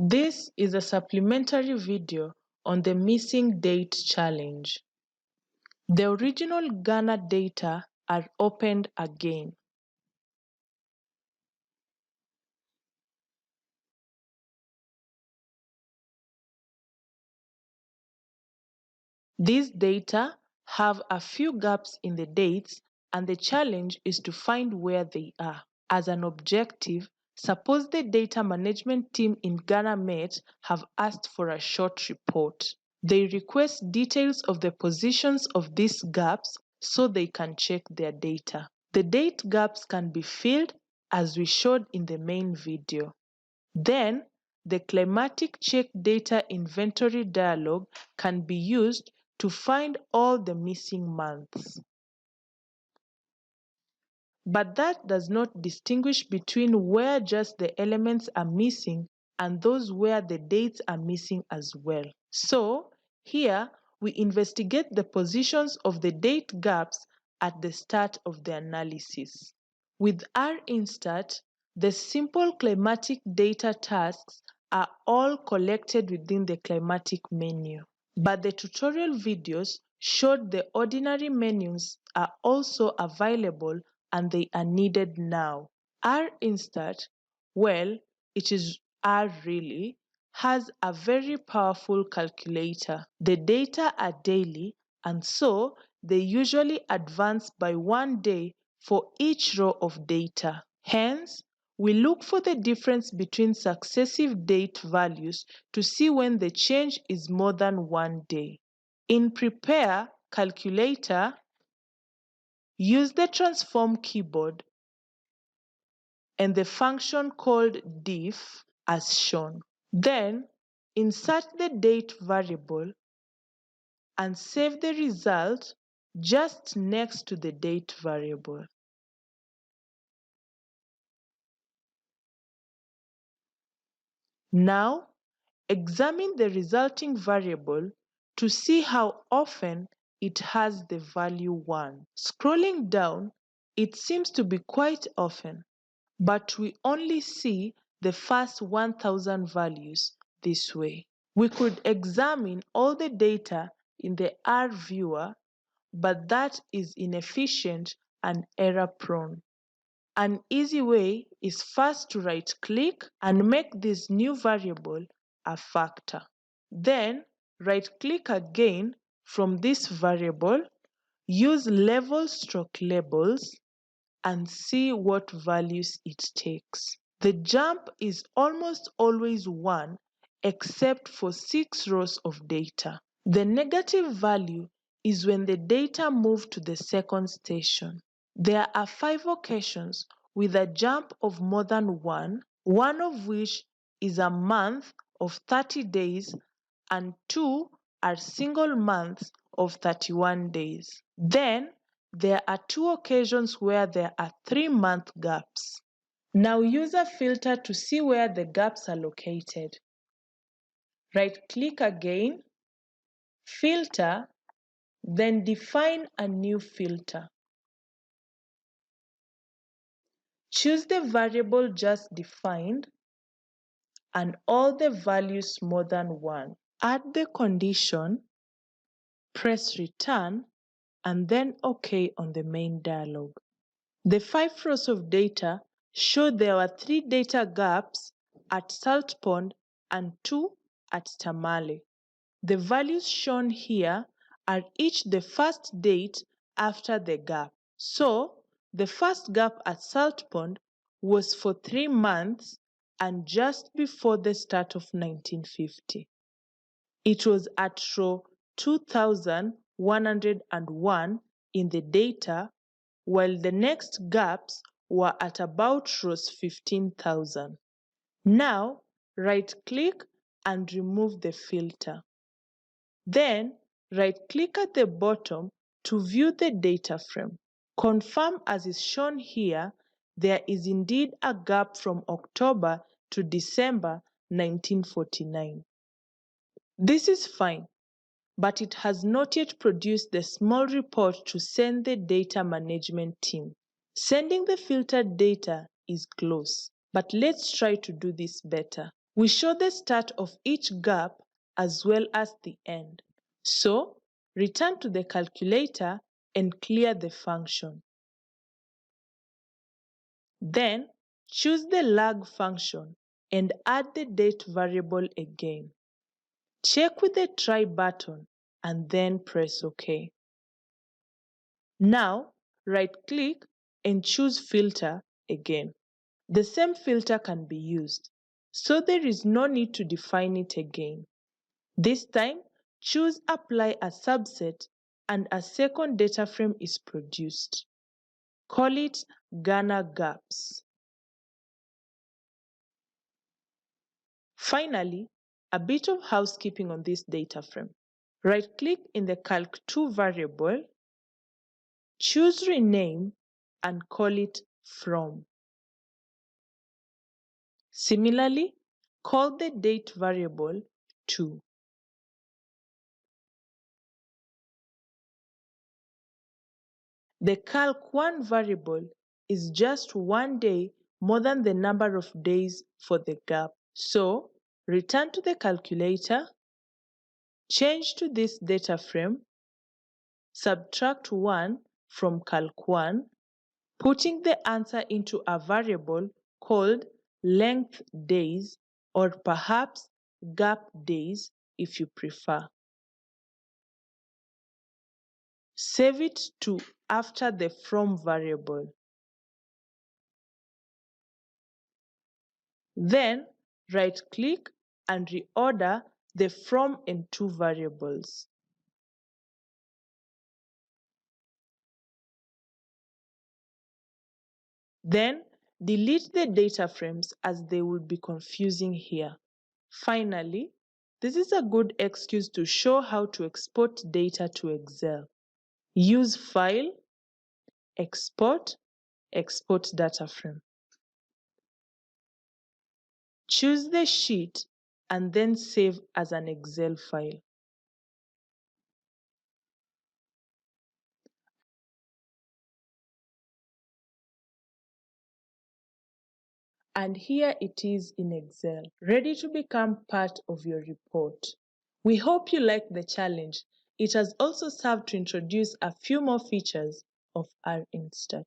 This is a supplementary video on the missing date challenge. The original Ghana data are opened again. These data have a few gaps in the dates, and the challenge is to find where they are. As an objective, suppose the data management team in Ghana Met have asked for a short report. They request details of the positions of these gaps so they can check their data. The date gaps can be filled as we showed in the main video. Then, the Climatic Check Data Inventory dialog can be used to find all the missing months. But that does not distinguish between where just the elements are missing and those where the dates are missing as well. So, here we investigate the positions of the date gaps at the start of the analysis. With R-Instat, the simple climatic data tasks are all collected within the climatic menu. But the tutorial videos showed the ordinary menus are also available and they are needed now. R-Instat, well, it is R really, has a very powerful calculator. The data are daily and so they usually advance by 1 day for each row of data. Hence, we look for the difference between successive date values to see when the change is more than 1 day. In Prepare Calculator, use the transform keyboard and the function called diff as shown. Then, insert the date variable and save the result just next to the date variable. Now, examine the resulting variable to see how often it has the value 1. Scrolling down, it seems to be quite often, but we only see the first 1000 values this way. We could examine all the data in the R viewer, but that is inefficient and error-prone. An easy way is first to right-click and make this new variable a factor. Then, right-click again from this variable, use level/labels, and see what values it takes. The jump is almost always 1 except for 6 rows of data. The negative value is when the data move to the second station. There are 5 occasions with a jump of more than 1, one of which is a month of 30 days and 2 are single months of 31 days. Then, there are 2 occasions where there are 3-month gaps. Now use a filter to see where the gaps are located. Right-click again, Filter, then define a new filter. Choose the variable just defined and all the values more than 1. Add the condition, press return, and then OK on the main dialog. The 5 rows of data show there were 3 data gaps at Salt Pond and 2 at Tamale. The values shown here are each the first date after the gap. So, the first gap at Salt Pond was for 3 months and just before the start of 1950. It was at row 2101 in the data, while the next gaps were at about rows 15,000. Now, right-click and remove the filter. Then, right-click at the bottom to view the data frame. Confirm as is shown here, there is indeed a gap from October to December 1949. This is fine, but it has not yet produced the small report to send the data management team. Sending the filtered data is close, but let's try to do this better. We show the start of each gap as well as the end. So, return to the calculator and clear the function. Then, choose the lag function and add the date variable again. Check with the try button and then press OK. Now, right-click and choose Filter again. The same filter can be used, so there is no need to define it again. This time, choose Apply a Subset and a second data frame is produced. Call it Ghana Gaps. Finally, a bit of housekeeping on this data frame. Right-click in the Calc2 variable, choose Rename and call it From. Similarly, call the date variable To. The calc1 variable is just one day more than the number of days for the gap. So, return to the calculator, change to this data frame, subtract 1 from calc1, putting the answer into a variable called length days or perhaps gap days if you prefer. Save it to after the from variable. Then right-click and reorder the from and to variables. Then delete the data frames as they will be confusing here. Finally, this is a good excuse to show how to export data to Excel. Use File, Export, Export Data Frame. Choose the sheet and then save as an Excel file. And here it is in Excel, ready to become part of your report. We hope you liked the challenge. It has also served to introduce a few more features of R-Instat.